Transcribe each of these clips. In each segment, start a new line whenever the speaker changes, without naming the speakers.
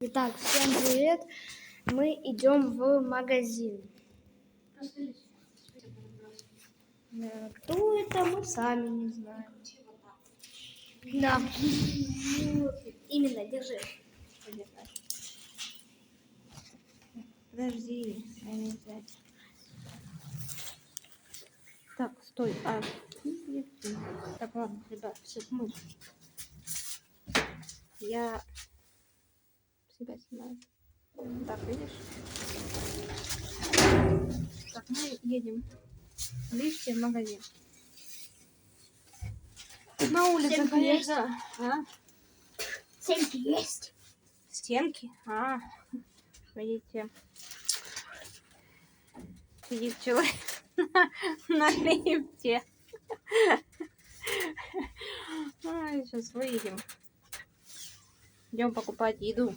Итак, всем привет! Мы идем в магазин. Кто это, мы сами не знаем. Да. Именно, держи.
Подожди, я не взять. Так, стой. Так, ладно, ребят, все, мы. Я себя снимаю. Так, видишь? Так, мы едем. Лифте в магазин. На улице,
Стенки
конечно. А?
Стенки есть.
Стенки? Видите, сидит человек на лифте. Сейчас выйдем. Идем покупать еду.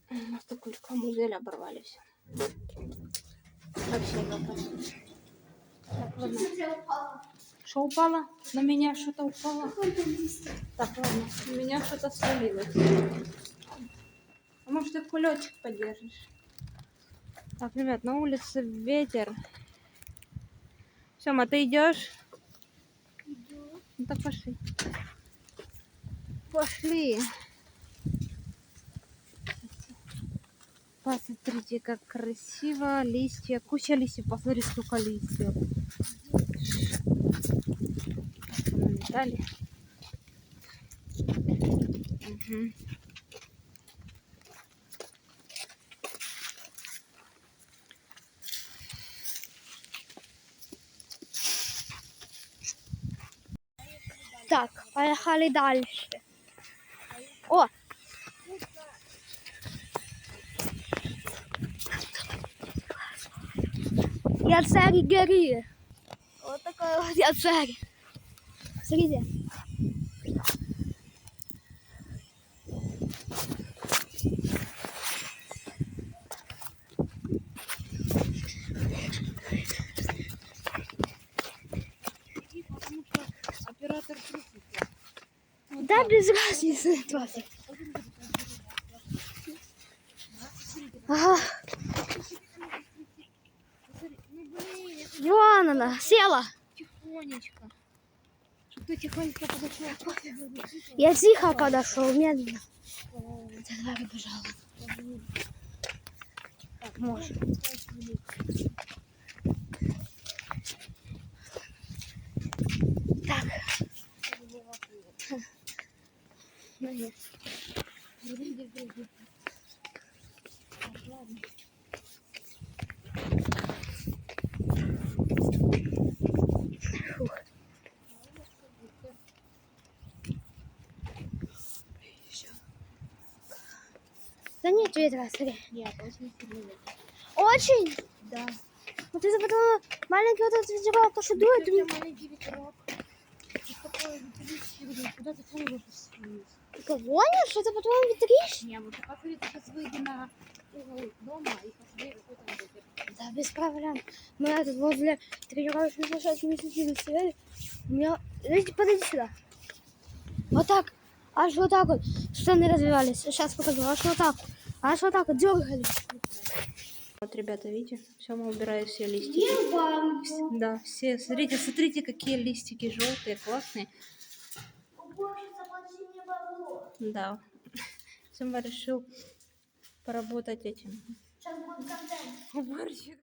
У нас такую рекламу оборвали все. Вообще вопрос. Так, ладно. Что упало? На меня что-то упало. Так, ладно. На меня что-то свалилось. А может, ты кулечек подержишь? Так, ребят, на улице ветер. Сёма, ты идешь?
Иду.
Ну так пошли. Пошли. Посмотрите, как красиво. Листья. Куча листьев. Посмотри, сколько листьев. Дали. Угу.
Так, поехали дальше. О! Я царь гори. Вот такой вот я царь. Смотрите.
Потому что оператор трусится.
Да, без разницы. Ага. Вон она, села.
Тихонечко. Чтобы ты тихонечко подошел.
Я тихо подошел, медленно. Тогда побежала.
Так,
может. Так. Ну, нет. Фух. Да нет ветра, смотри.
Нет, очень сильный ветер.
Очень?
Да.
Вот ты запутала маленький вот этот ветерок, то что дует.
Это маленький ветерок. Такое ветрище, куда ты сам можешь свалить?
Ты гонишь? Это по-твоему ветрище?
Не, вот посмотри, ты сейчас выйди на угол дома и посмотри, какой там ветер.
Да, без проблем. Мы тут возле тренировочной площадки не сидели. У меня... Видите, подойди сюда. Вот так. Аж вот так вот. Штаны развивались. Сейчас покажу. Аж вот так. Аж вот так вот дергались.
Вот, ребята, видите? Все, мы убираем все листики. Да, все. Смотрите, смотрите, какие листики желтые, классные. Да. Сама решил поработать этим.
Сейчас будет контент.